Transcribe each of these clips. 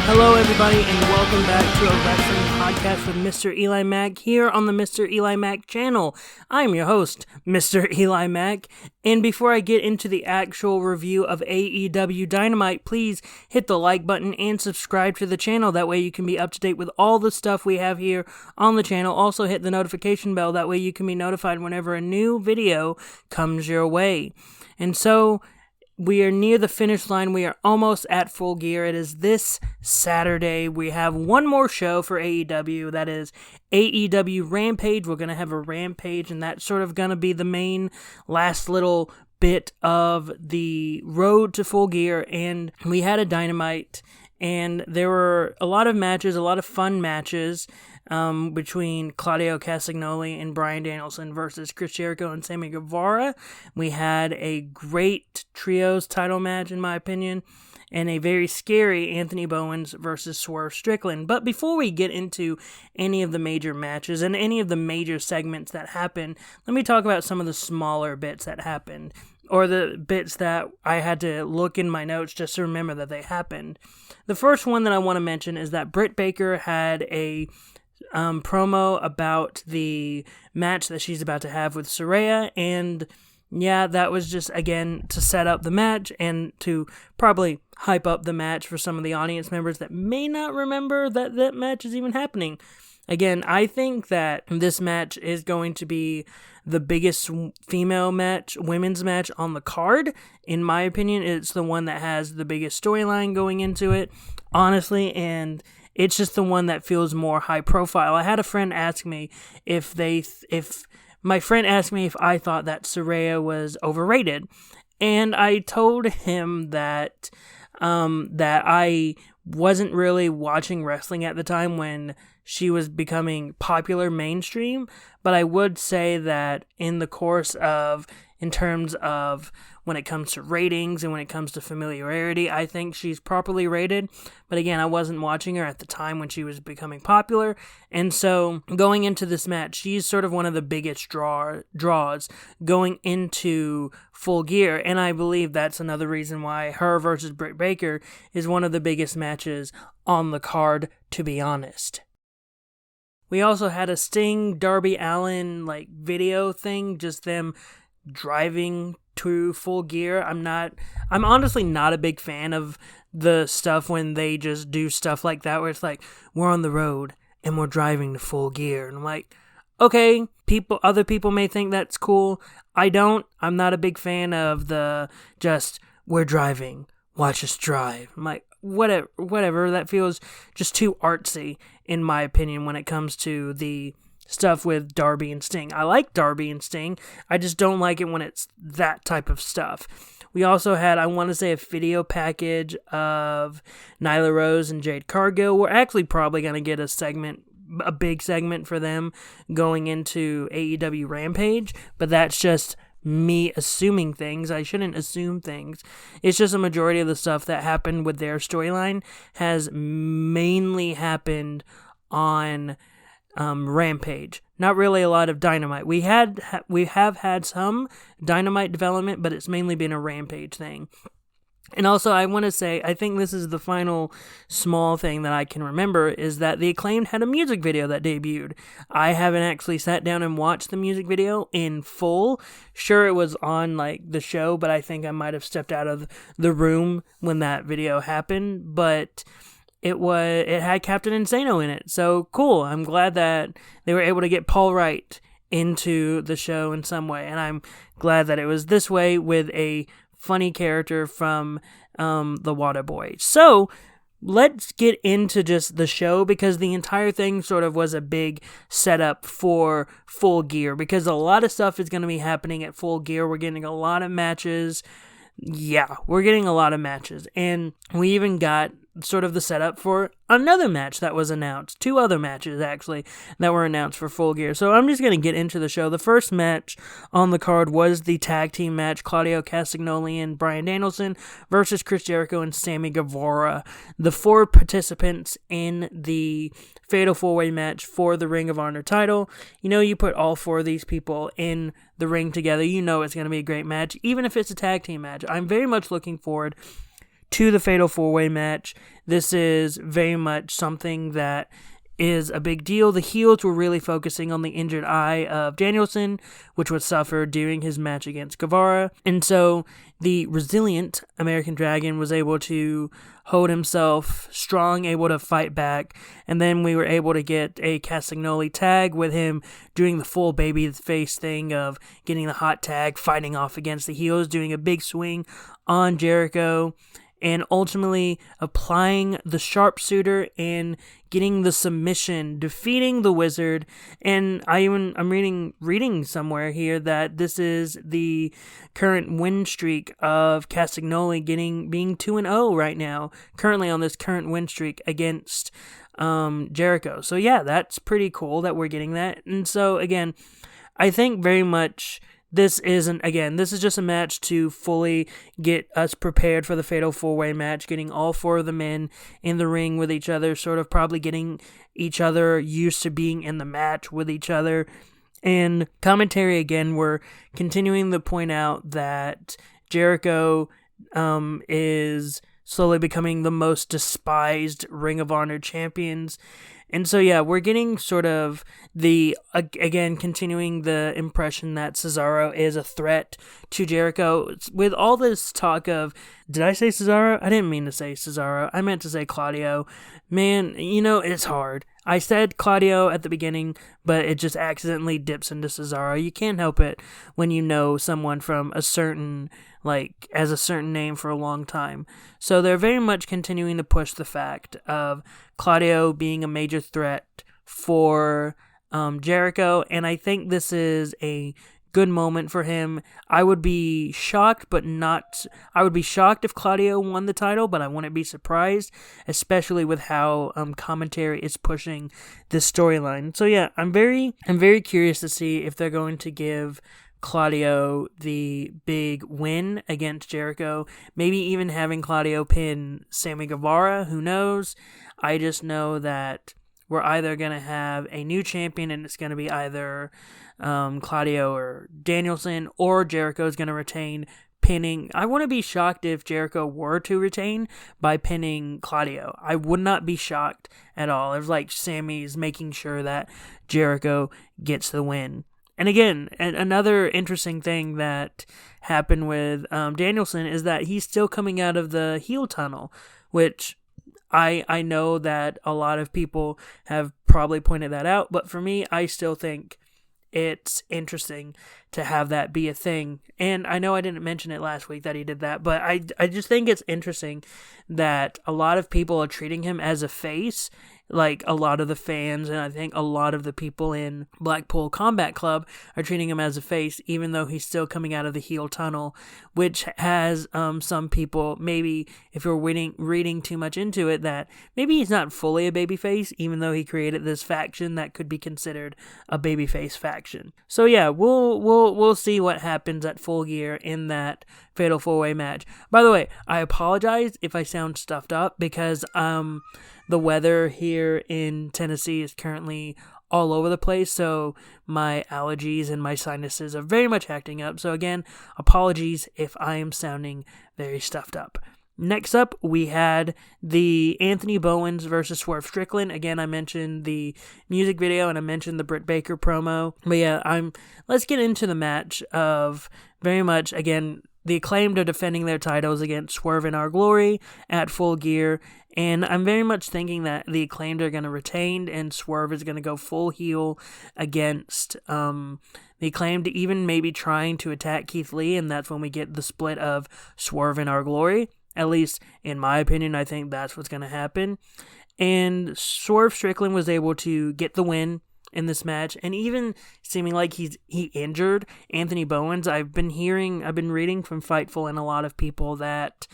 Hello, everybody, and welcome back to a wrestling podcast with MrEliMac here on the MrEliMac channel. I'm your host, MrEliMac, and before I get into the actual review of AEW Dynamite, please hit the like button and subscribe to the channel. That way you can be up to date with all the stuff we have here on the channel. Also hit the notification bell. That way you can be notified whenever a new video comes your way. And so, we are near the finish line. We are almost at Full Gear. It is this Saturday. We have one more show for AEW. That is AEW Rampage. We're going to have a Rampage, and that's sort of going to be the main last little bit of the road to Full Gear. And we had a Dynamite, and there were a lot of matches, a lot of fun matches. Between Claudio Castagnoli and Bryan Danielson versus Chris Jericho and Sammy Guevara. We had a great trios title match, in my opinion, and a very scary Anthony Bowens versus Swerve Strickland. But before we get into any of the major matches and any of the major segments that happened, let me talk about some of the smaller bits that happened, or the bits that I had to look in my notes just to remember that they happened. The first one that I want to mention is that Britt Baker had a promo about the match that she's about to have with Saraya, and yeah, that was just, again, to set up the match and to probably hype up the match for some of the audience members that may not remember that that match is even happening. Again, I think that this match is going to be the biggest women's match on the card. In my opinion, it's the one that has the biggest storyline going into it, honestly, and it's just the one that feels more high profile. I had a friend ask me if my friend asked me if I thought that Saraya was overrated, and I told him that I wasn't really watching wrestling at the time when she was becoming popular mainstream, but I would say that in terms of when it comes to ratings and when it comes to familiarity, I think she's properly rated. But again, I wasn't watching her at the time when she was becoming popular. And so going into this match, she's sort of one of the biggest draws going into Full Gear. And I believe that's another reason why her versus Britt Baker is one of the biggest matches on the card, to be honest. We also had a Sting Darby Allin video thing, just them driving to Full Gear. I'm honestly not a big fan of the stuff when they just do stuff like that, where it's like, we're on the road and we're driving to Full Gear. And I'm like, okay, other people may think that's cool. I don't. I'm not a big fan of the just, we're driving, watch us drive. I'm like, whatever. That feels just too artsy, in my opinion, when it comes to the stuff with Darby and Sting. I like Darby and Sting. I just don't like it when it's that type of stuff. We also had, I want to say, a video package of Nyla Rose and Jade Cargill. We're actually probably going to get a big segment for them going into AEW Rampage, but that's just me assuming things. I shouldn't assume things. It's just a majority of the stuff that happened with their storyline has mainly happened on Rampage. Not really a lot of Dynamite. We have had some Dynamite development, but it's mainly been a Rampage thing. And also, I want to say, I think this is the final small thing that I can remember, is that The Acclaimed had a music video that debuted. I haven't actually sat down and watched the music video in full. Sure, it was on, the show, but I think I might have stepped out of the room when that video happened, but it had Captain Insano in it, so cool. I'm glad that they were able to get Paul Wright into the show in some way, and I'm glad that it was this way with a funny character from the Waterboy. So let's get into just the show, because the entire thing sort of was a big setup for Full Gear, because a lot of stuff is going to be happening at Full Gear. We're getting a lot of matches. Yeah, we're getting a lot of matches, and we even got sort of the setup for another match that was announced. 2 other matches, actually, that were announced for Full Gear. So I'm just going to get into the show. The first match on the card was the tag team match, Claudio Castagnoli and Bryan Danielson versus Chris Jericho and Sammy Guevara. The 4 participants in the Fatal 4-Way match for the Ring of Honor title. You put all 4 of these people in the ring together, it's going to be a great match, even if it's a tag team match. I'm very much looking forward to the Fatal 4-Way match. This is very much something that is a big deal. The heels were really focusing on the injured eye of Danielson, which would suffer during his match against Guevara. And so the resilient American Dragon was able to hold himself strong, able to fight back. And then we were able to get a Castagnoli tag with him doing the full baby face thing of getting the hot tag, fighting off against the heels, doing a big swing on Jericho, and ultimately applying the sharpshooter and getting the submission, defeating the Wizard. And I'm reading somewhere here that this is the current win streak of Castagnoli being 2-0 right now, currently on this current win streak against Jericho. So yeah, that's pretty cool that we're getting that. And so again, I think very much this is just a match to fully get us prepared for the Fatal 4-Way match, getting all four of the men in the ring with each other, sort of probably getting each other used to being in the match with each other. And commentary, again, we're continuing to point out that Jericho is slowly becoming the most despised Ring of Honor champions. And so, yeah, we're getting sort of continuing the impression that Cesaro is a threat to Jericho. With all this talk of, did I say Cesaro? I didn't mean to say Cesaro. I meant to say Claudio. Man, it's hard. I said Claudio at the beginning, but it just accidentally dips into Cesaro. You can't help it when you know someone from as a certain name for a long time. So they're very much continuing to push the fact of Claudio being a major threat for Jericho, and I think this is a good moment for him. I would be shocked if Claudio won the title, but I wouldn't be surprised, especially with how commentary is pushing this storyline. So yeah, I'm very curious to see if they're going to give Claudio the big win against Jericho, maybe even having Claudio pin Sammy Guevara. Who knows? I just know that we're either going to have a new champion, and it's going to be either Claudio or Danielson, or Jericho is going to retain, pinning. I wouldn't be shocked if Jericho were to retain by pinning Claudio. I would not be shocked at all. It's like Sammy's making sure that Jericho gets the win. And again, another interesting thing that happened with Danielson is that he's still coming out of the heel tunnel, which I know that a lot of people have probably pointed that out, but for me, I still think it's interesting to have that be a thing. And I know I didn't mention it last week that he did that, but I just think it's interesting that a lot of people are treating him as a face, like a lot of the fans, and I think a lot of the people in Blackpool Combat Club are treating him as a face, even though he's still coming out of the heel tunnel, which has some people, maybe if you're reading too much into it, that maybe he's not fully a babyface, even though he created this faction that could be considered a babyface faction. So yeah, we'll see what happens at Full Gear in that Fatal 4-Way match. By the way, I apologize if I sound stuffed up, because the weather here in Tennessee is currently all over the place, so my allergies and my sinuses are very much acting up. So again, apologies if I am sounding very stuffed up. Next up, we had the Anthony Bowens versus Swerve Strickland. Again, I mentioned the music video and I mentioned the Britt Baker promo. But yeah, let's get into the match of very much, again, the Acclaimed are defending their titles against Swerve and Our Glory at Full Gear, and I'm very much thinking that the Acclaimed are going to retain and Swerve is going to go full heel against the Acclaimed, even maybe trying to attack Keith Lee, and that's when we get the split of Swerve and Our Glory. At least, in my opinion, I think that's what's going to happen. And Swerve Strickland was able to get the win in this match, and even seeming like he injured Anthony Bowens. I've been reading from Fightful and a lot of people that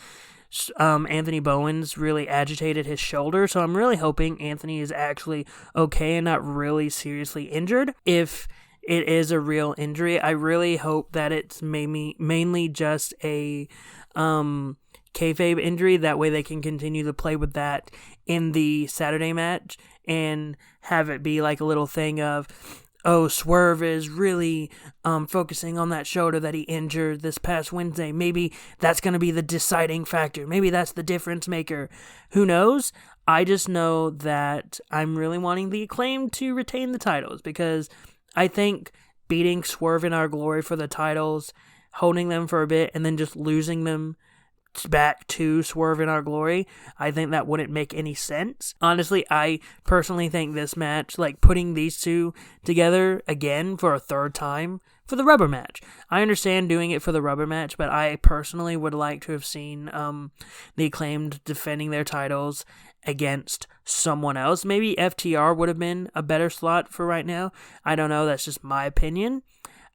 Anthony Bowens really agitated his shoulder, so I'm really hoping Anthony is actually okay and not really seriously injured. If it is a real injury, I really hope that it's mainly just a kayfabe injury. That way they can continue to play with that in the Saturday match and have it be like a little thing of, oh, Swerve is really focusing on that shoulder that he injured this past Wednesday. Maybe that's going to be the deciding factor. Maybe that's the difference maker. Who knows? I just know that I'm really wanting the Acclaim to retain the titles, because I think beating Swerve in Our Glory for the titles, holding them for a bit, and then just losing them back to Swerve in Our Glory, I think that wouldn't make any sense. Honestly, I personally think this match, like putting these two together again for a third time for the rubber match. I understand doing it for the rubber match, but I personally would like to have seen the Acclaimed defending their titles against someone else. Maybe FTR would have been a better slot for right now. I don't know, that's just my opinion.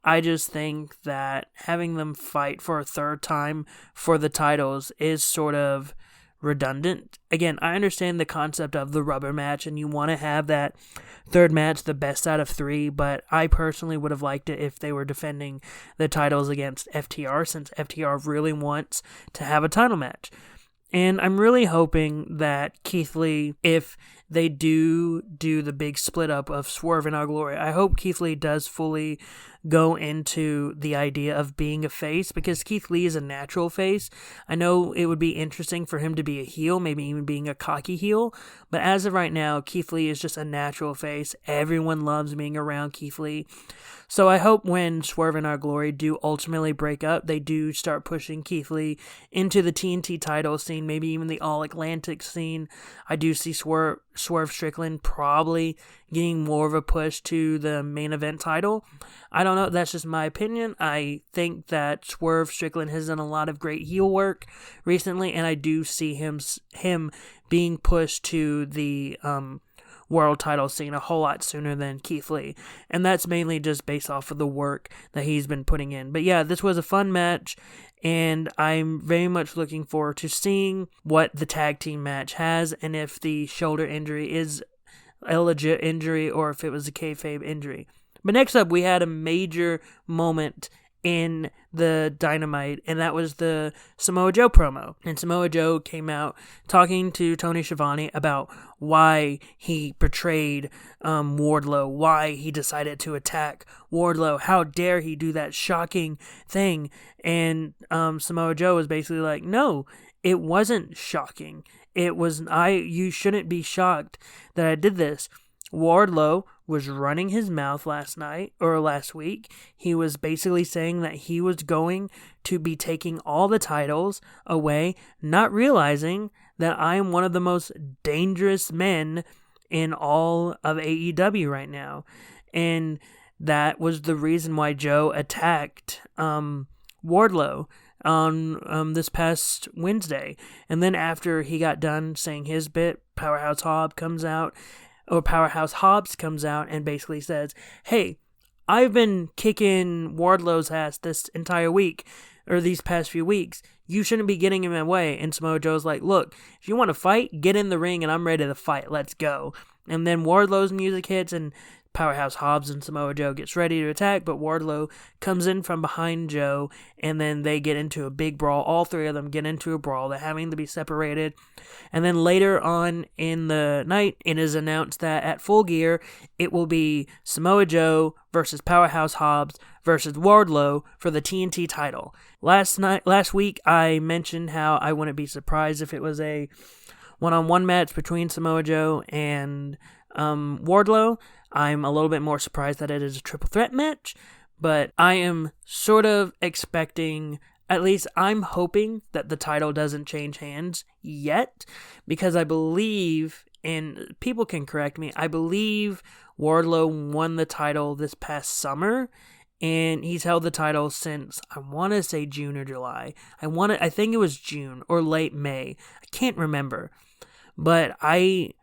I just think that having them fight for a third time for the titles is sort of redundant. Again, I understand the concept of the rubber match, and you want to have that third match the best out of three, but I personally would have liked it if they were defending the titles against FTR, since FTR really wants to have a title match. And I'm really hoping that Keith Lee, if they do the big split up of Swerve in Our Glory, I hope Keith Lee does fully go into the idea of being a face, because Keith Lee is a natural face. I know it would be interesting for him to be a heel, maybe even being a cocky heel, but as of right now, Keith Lee is just a natural face. Everyone loves being around Keith Lee. So I hope when Swerve in Our Glory do ultimately break up, they do start pushing Keith Lee into the TNT title scene, maybe even the All-Atlantic scene. I do see Swerve Strickland probably getting more of a push to the main event title. I don't know, that's just my opinion. I think that Swerve Strickland has done a lot of great heel work recently, and I do see him being pushed to the world title scene a whole lot sooner than Keith Lee. And that's mainly just based off of the work that he's been putting in. But yeah, this was a fun match, and I'm very much looking forward to seeing what the tag team match has, and if the shoulder injury is a legit injury or if it was a kayfabe injury. But next up, we had a major moment in the Dynamite, and that was the Samoa Joe promo. And Samoa Joe came out talking to Tony Schiavone about why he betrayed Wardlow, why he decided to attack Wardlow, how dare he do that shocking thing. And Samoa Joe was basically like, no, it wasn't shocking. You shouldn't be shocked that I did this. Wardlow was running his mouth last week. He was basically saying that he was going to be taking all the titles away, not realizing that I am one of the most dangerous men in all of AEW right now. And that was the reason why Joe attacked Wardlow on this past Wednesday. And then after he got done saying his bit, Powerhouse Hobbs comes out and basically says, hey, I've been kicking Wardlow's ass this entire week, or these past few weeks. You shouldn't be getting in my way. And Samoa Joe's like, look, if you want to fight, get in the ring and I'm ready to fight. Let's go. And then Wardlow's music hits and Powerhouse Hobbs and Samoa Joe gets ready to attack, but Wardlow comes in from behind Joe, and then they get into a big brawl. All three of them get into a brawl. They're having to be separated. And then later on in the night, it is announced that at Full Gear, it will be Samoa Joe versus Powerhouse Hobbs versus Wardlow for the TNT title. Last week, I mentioned how I wouldn't be surprised if it was a one-on-one match between Samoa Joe and Wardlow. I'm a little bit more surprised that it is a triple threat match, but I am sort of expecting, at least I'm hoping, that the title doesn't change hands yet, because I believe, and people can correct me, I believe Wardlow won the title this past summer, and he's held the title since, I want to say June or July. I think it was June or late May. I can't remember, but I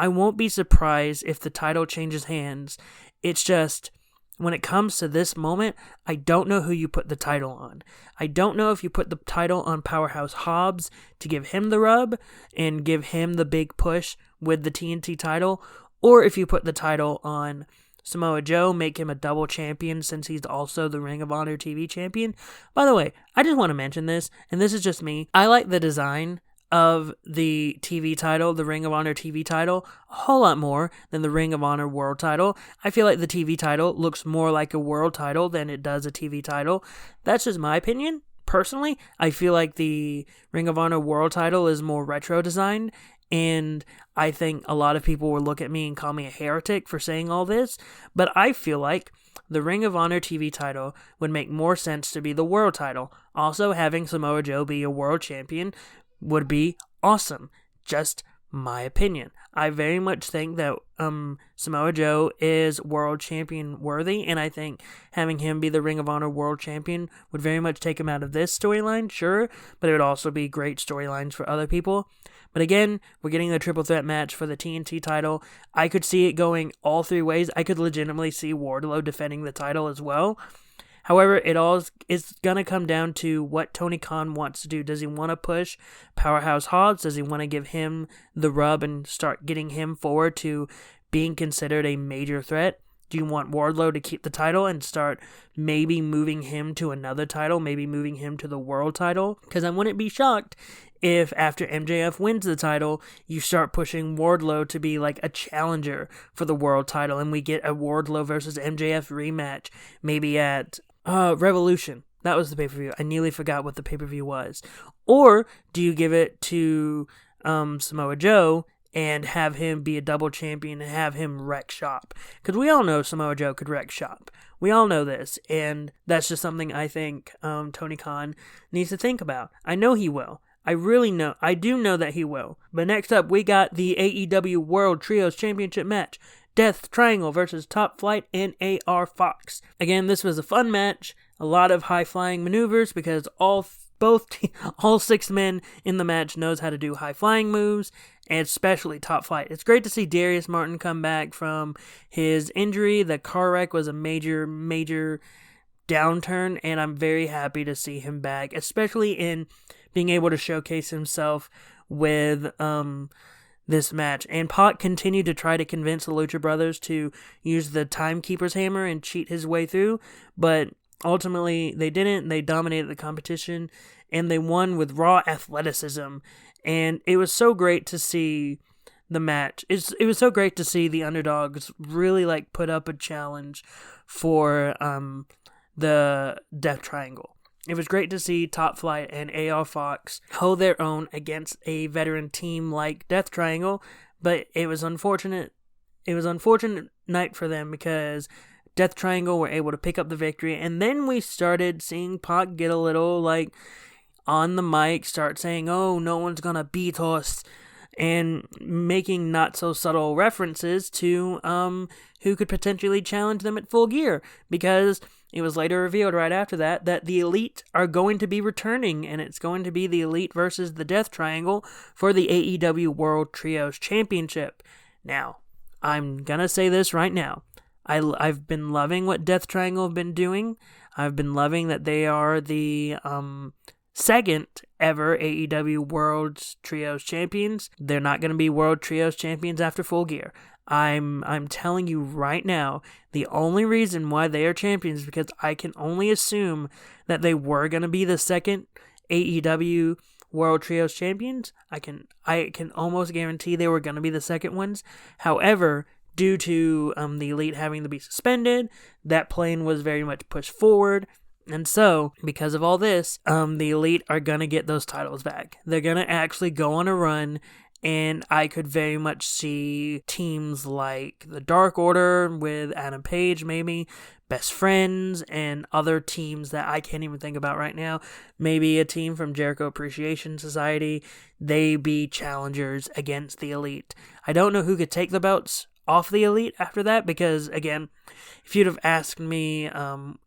won't be surprised if the title changes hands. It's just, when it comes to this moment, I don't know who you put the title on. I don't know if you put the title on Powerhouse Hobbs to give him the rub and give him the big push with the TNT title, or if you put the title on Samoa Joe, make him a double champion since he's also the Ring of Honor TV champion. By the way, I just want to mention this, and this is just me. I like the design of the TV title, the Ring of Honor TV title, a whole lot more than the Ring of Honor World title. I feel like the TV title looks more like a world title than it does a TV title. That's just my opinion. Personally, I feel like the Ring of Honor World title is more retro designed, and I think a lot of people will look at me and call me a heretic for saying all this, but I feel like the Ring of Honor TV title would make more sense to be the world title. Also, having Samoa Joe be a world champion would be awesome. Just my opinion. I very much think that Samoa Joe is world champion worthy, and I think having him be the Ring of Honor world champion would very much take him out of this storyline, sure, but it would also be great storylines for other people. But again, we're getting the triple threat match for the TNT title. I could see it going all three ways. I could legitimately see Wardlow defending the title as well. However, it all is going to come down to what Tony Khan wants to do. Does he want to push Powerhouse Hobbs? Does he want to give him the rub and start getting him forward to being considered a major threat? Do you want Wardlow to keep the title and start maybe moving him to another title, maybe moving him to the world title? Because I wouldn't be shocked if after MJF wins the title, you start pushing Wardlow to be like a challenger for the world title, and we get a Wardlow versus MJF rematch, maybe at Revolution. That was the pay-per-view. I nearly forgot what the pay-per-view was. Or do you give it to Samoa Joe and have him be a double champion and have him wreck shop? Because we all know Samoa Joe could wreck shop. We all know this, and that's just something I think Tony Khan needs to think about. I know he will. I do know that he will. But next up, we got the AEW World Trios Championship match. Death Triangle versus Top Flight and AR Fox. Again, this was a fun match. A lot of high-flying maneuvers because all 6 men in the match knows how to do high-flying moves, and especially Top Flight. It's great to see Darius Martin come back from his injury. The car wreck was a major, major downturn, and I'm very happy to see him back, especially in being able to showcase himself with this match. And Pac continued to try to convince the Lucha Brothers to use the Timekeeper's Hammer and cheat his way through, but ultimately they didn't. They dominated the competition, and they won with raw athleticism. And it was so great to see the match. It was so great to see the underdogs really like put up a challenge for the Death Triangle. It was great to see Top Flight and AR Fox hold their own against a veteran team like Death Triangle, but it was unfortunate. It was an unfortunate night for them because Death Triangle were able to pick up the victory, and then we started seeing Pac get a little like on the mic, start saying, "Oh, no one's gonna beat us," and making not so subtle references to who could potentially challenge them at Full Gear, because it was later revealed right after that the Elite are going to be returning, and it's going to be the Elite versus the Death Triangle for the AEW World Trios Championship. Now, I'm gonna say this right now. I've been loving what Death Triangle have been doing. I've been loving that they are the second ever AEW World Trios Champions. They're not going to be World Trios Champions after Full Gear. I'm telling you right now, the only reason why they are champions is because I can only assume that they were going to be the second AEW World Trios Champions. I can almost guarantee they were going to be the second ones. However, due to the Elite having to be suspended, that plan was very much pushed forward. And so, because of all this, the Elite are going to get those titles back. They're going to actually go on a run, and I could very much see teams like the Dark Order with Adam Page, maybe, Best Friends, and other teams that I can't even think about right now. Maybe a team from Jericho Appreciation Society, they be challengers against the Elite. I don't know who could take the belts off the Elite after that, because again, if you'd have asked me,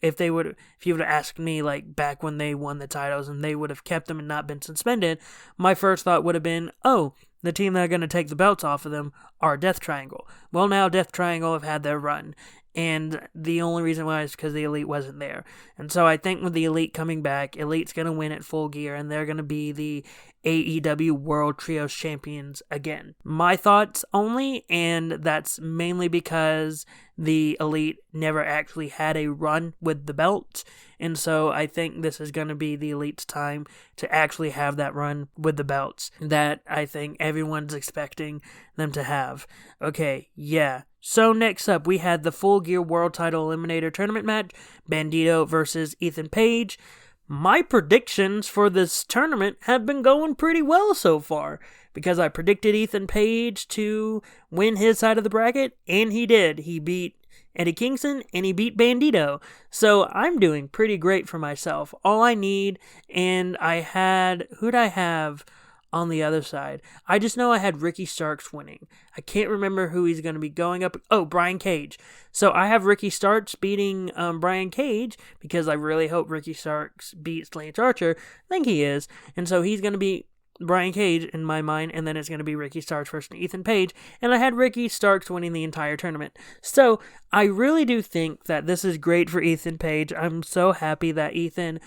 if you would have asked me like back when they won the titles and they would have kept them and not been suspended, my first thought would have been, oh, the team that are going to take the belts off of them are Death Triangle. Well, now Death Triangle have had their run, And the only reason why is because the Elite wasn't there. And so I think with the Elite coming back, Elite's going to win at Full Gear, and they're going to be the AEW World Trios Champions again. My thoughts only, and that's mainly because the Elite never actually had a run with the belt. And so I think this is going to be the Elite's time to actually have that run with the belts that I think everyone's expecting them to have. Okay, yeah. So next up, we had the Full Gear World Title Eliminator Tournament match, Bandito versus Ethan Page. My predictions for this tournament have been going pretty well so far, because I predicted Ethan Page to win his side of the bracket, and he did. He beat Eddie Kingston, and he beat Bandito. So I'm doing pretty great for myself. All I need, and who'd I have on the other side? I just know I had Ricky Starks winning. I can't remember who he's going to be going up. Oh, Brian Cage. So I have Ricky Starks beating Brian Cage, because I really hope Ricky Starks beats Lance Archer. I think he is. And so he's going to be Brian Cage in my mind, and then it's going to be Ricky Starks versus Ethan Page, and I had Ricky Starks winning the entire tournament. So I really do think that this is great for Ethan Page. I'm so happy that Ethan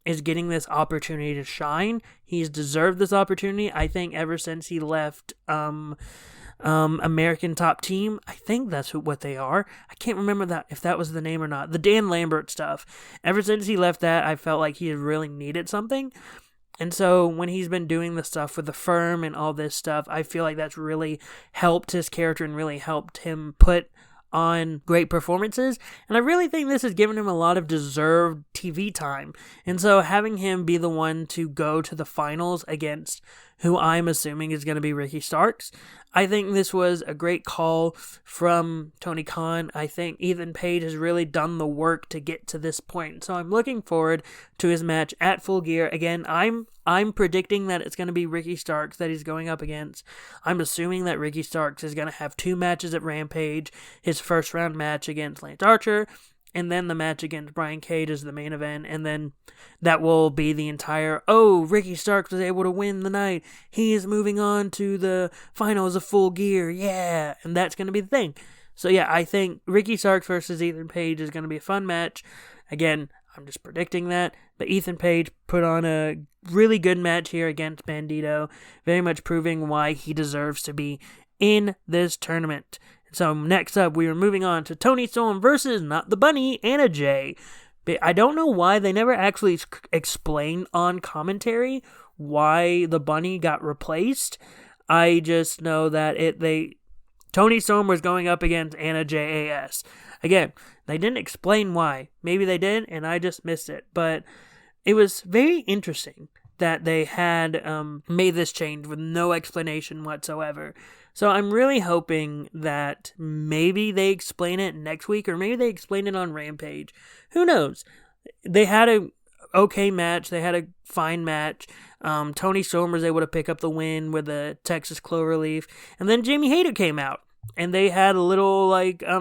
is getting this opportunity to shine. He's deserved this opportunity, I think, ever since he left American Top Team. I think that's what they are. I can't remember if that was the name or not. The Dan Lambert stuff. Ever since he left that, I felt like he really needed something. And so when he's been doing the stuff with the firm and all this stuff, I feel like that's really helped his character and really helped him put on great performances. And I really think this has given him a lot of deserved TV time. And so having him be the one to go to the finals against who I'm assuming is going to be Ricky Starks, I think this was a great call from Tony Khan. I think Ethan Page has really done the work to get to this point. So I'm looking forward to his match at Full Gear. Again, I'm predicting that it's going to be Ricky Starks that he's going up against. I'm assuming that Ricky Starks is going to have 2 matches at Rampage, his first round match against Lance Archer, and then the match against Brian Cage is the main event, and then that will be the entire, Ricky Starks was able to win the night, he is moving on to the finals of Full Gear, yeah, and that's going to be the thing. So yeah, I think Ricky Starks versus Ethan Page is going to be a fun match. Again, I'm just predicting that, but Ethan Page put on a really good match here against Bandito, very much proving why he deserves to be in this tournament. So next up, we are moving on to Toni Storm versus Not the Bunny, Anna Jay. I don't know why they never actually explained on commentary why the Bunny got replaced. I just know that Toni Storm was going up against Anna Jay AS. Again, they didn't explain why. Maybe they did, and I just missed it. But it was very interesting that they had made this change with no explanation whatsoever. So I'm really hoping that maybe they explain it next week, or maybe they explain it on Rampage. Who knows? They had a okay match. They had a fine match. Toni Storm was able to pick up the win with a Texas Cloverleaf. And then Jamie Hayter came out. And they had a little,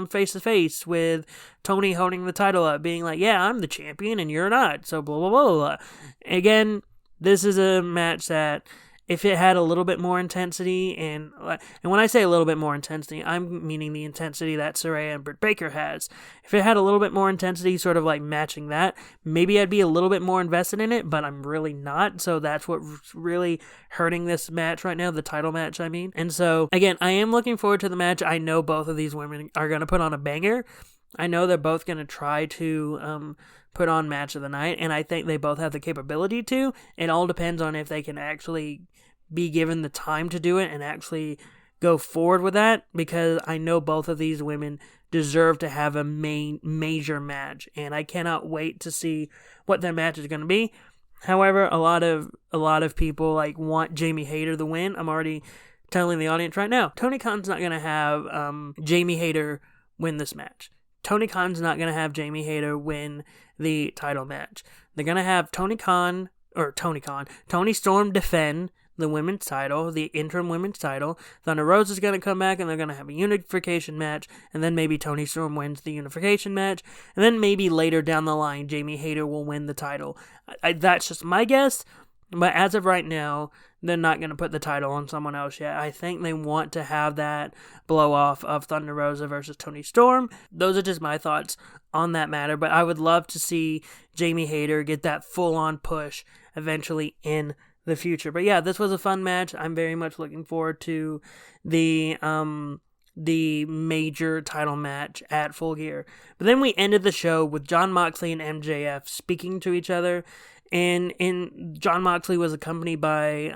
face-to-face with Tony holding the title up, being like, yeah, I'm the champion and you're not. So blah, blah, blah, blah. Again, this is a match that if it had a little bit more intensity, and when I say a little bit more intensity, I'm meaning the intensity that Saraya and Britt Baker has. If it had a little bit more intensity, sort of like matching that, maybe I'd be a little bit more invested in it, but I'm really not. So that's what's really hurting this match right now, the title match, I mean. And so, again, I am looking forward to the match. I know both of these women are going to put on a banger. I know they're both going to try to put on match of the night, and I think they both have the capability to. It all depends on if they can actually be given the time to do it and actually go forward with that, because I know both of these women deserve to have a major match, and I cannot wait to see what their match is going to be. However, a lot of people want Jamie Hayter to win. I'm already telling the audience right now, Tony Khan's not going to have Jamie Hayter win this match. Tony Khan's not going to have Jamie Hayter win the title match. They're going to have Tony Storm defend the women's title, the interim women's title. Thunder Rosa is going to come back, and they're going to have a unification match, and then maybe Toni Storm wins the unification match, and then maybe later down the line, Jamie Hayter will win the title. That's just my guess, but as of right now, they're not going to put the title on someone else yet. I think they want to have that blow off of Thunder Rosa versus Toni Storm. Those are just my thoughts on that matter, but I would love to see Jamie Hayter get that full-on push eventually in the future. But yeah, this was a fun match. I'm very much looking forward to the major title match at Full Gear. But then we ended the show with Jon Moxley and MJF speaking to each other, and Jon Moxley was accompanied by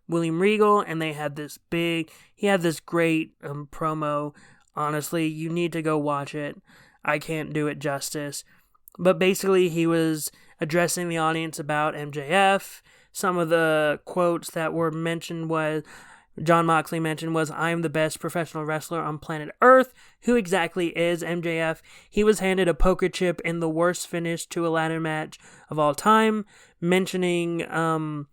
William Regal, and he had this great promo. Honestly, you need to go watch it. I can't do it justice. But basically, he was addressing the audience about MJF. Some of the quotes that were mentioned was, Jon Moxley mentioned was, "I am the best professional wrestler on planet Earth." Who exactly is MJF? He was handed a poker chip in the worst finish to a ladder match of all time, mentioning the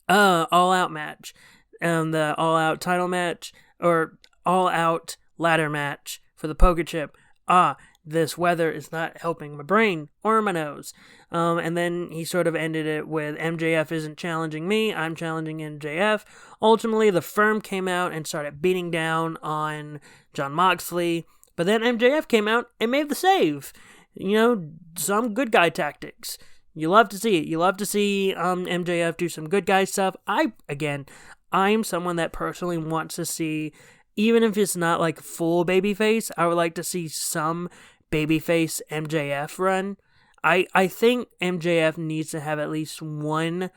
all-out match, the all-out title match, or all-out ladder match for the poker chip. This weather is not helping my brain or my nose. And then he sort of ended it with, MJF isn't challenging me, I'm challenging MJF. Ultimately, the Firm came out and started beating down on Jon Moxley. But then MJF came out and made the save. Some good guy tactics. You love to see it. You love to see MJF do some good guy stuff. I'm someone that personally wants to see, even if it's not like full babyface, I would like to see some babyface MJF run. I think MJF needs to have at least one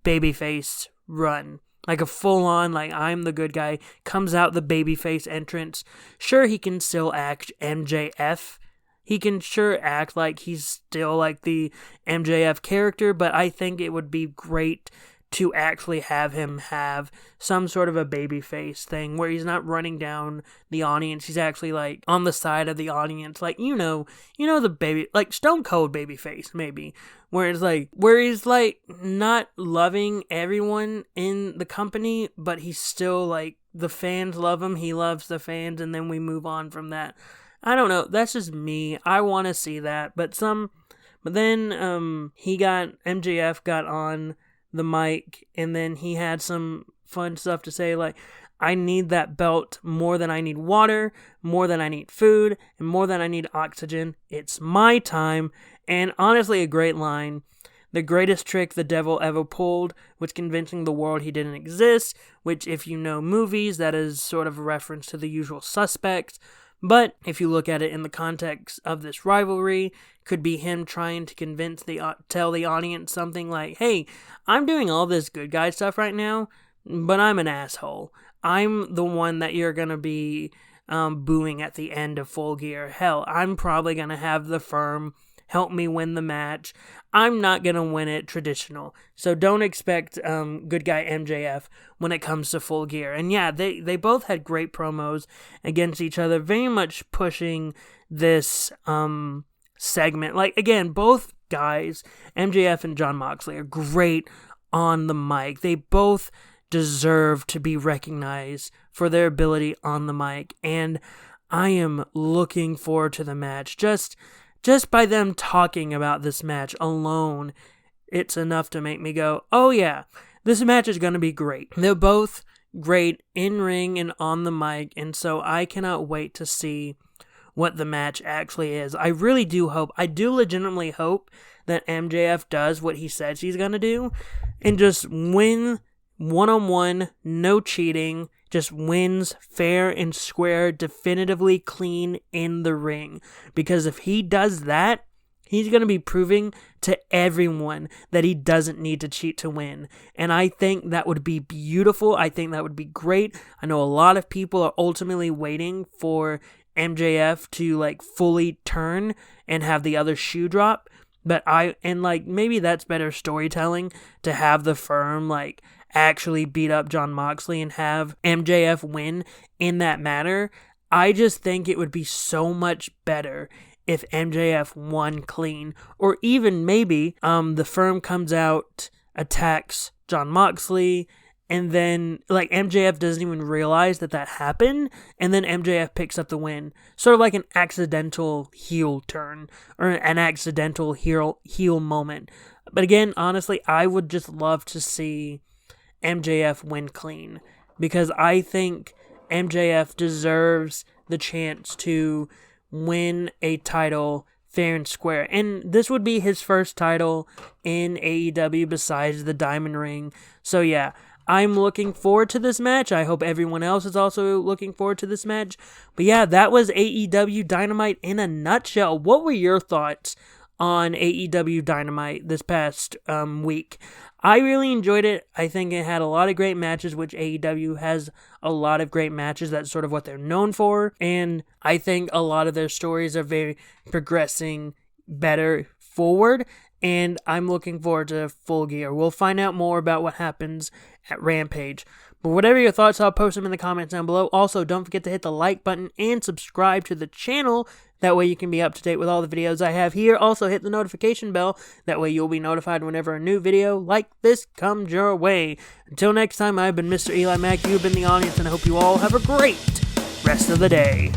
babyface run. Like a full-on, like, I'm the good guy, comes out the babyface entrance. Sure, he can still act MJF. He can sure act like he's still like the MJF character, but I think it would be great to actually have him have some sort of a babyface thing where he's not running down the audience. He's actually like on the side of the audience, like the baby, like Stone Cold babyface maybe, where he's like not loving everyone in the company, but he's still like, the fans love him, he loves the fans, and then we move on from that. I don't know. That's just me. I want to see that, but then MJF got on the mic, and then he had some fun stuff to say, like, I need that belt more than I need water, more than I need food, and more than I need oxygen. It's my time. And honestly, a great line. The greatest trick the devil ever pulled was convincing the world he didn't exist, which, if you know movies, that is sort of a reference to The Usual Suspects. But if you look at it in the context of this rivalry, could be him trying to tell the audience something like, hey, I'm doing all this good guy stuff right now, but I'm an asshole. I'm the one that you're going to be booing at the end of Full Gear. Hell, I'm probably going to have the Firm help me win the match. I'm not going to win it traditional. So don't expect good guy MJF when it comes to Full Gear. And yeah, they both had great promos against each other, very much pushing this segment. Like, again, both guys, MJF and Jon Moxley, are great on the mic. They both deserve to be recognized for their ability on the mic. And I am looking forward to the match. Just by them talking about this match alone, it's enough to make me go, oh yeah, this match is going to be great. They're both great in-ring and on the mic, and so I cannot wait to see what the match actually is. I really do hope, I do legitimately hope that MJF does what he says he's going to do and just win one-on-one, no cheating, just wins fair and square, definitively clean in the ring. Because if he does that, he's going to be proving to everyone that he doesn't need to cheat to win. And I think that would be beautiful. I think that would be great. I know a lot of people are ultimately waiting for MJF to like fully turn and have the other shoe drop. But maybe that's better storytelling, to have the Firm like actually beat up Jon Moxley and have MJF win in that manner. I just think it would be so much better if MJF won clean, or even maybe the Firm comes out, attacks Jon Moxley, and then, like, MJF doesn't even realize that happened, and then MJF picks up the win. Sort of like an accidental heel turn, or an accidental heel moment. But again, honestly, I would just love to see MJF win clean, because I think MJF deserves the chance to win a title fair and square. And this would be his first title in AEW besides the Diamond Ring. So yeah, I'm looking forward to this match. I hope everyone else is also looking forward to this match. But yeah, that was AEW Dynamite in a nutshell. What were your thoughts on AEW Dynamite this past week? I really enjoyed it. I think it had a lot of great matches, which AEW has a lot of great matches. That's sort of what they're known for. And I think a lot of their stories are very progressing better forward. And I'm looking forward to Full Gear. We'll find out more about what happens at Rampage. But whatever your thoughts are, post them in the comments down below. Also, don't forget to hit the like button and subscribe to the channel. That way you can be up to date with all the videos I have here. Also, hit the notification bell. That way you'll be notified whenever a new video like this comes your way. Until next time, I've been Mr. Eli Mac. You've been the audience, and I hope you all have a great rest of the day.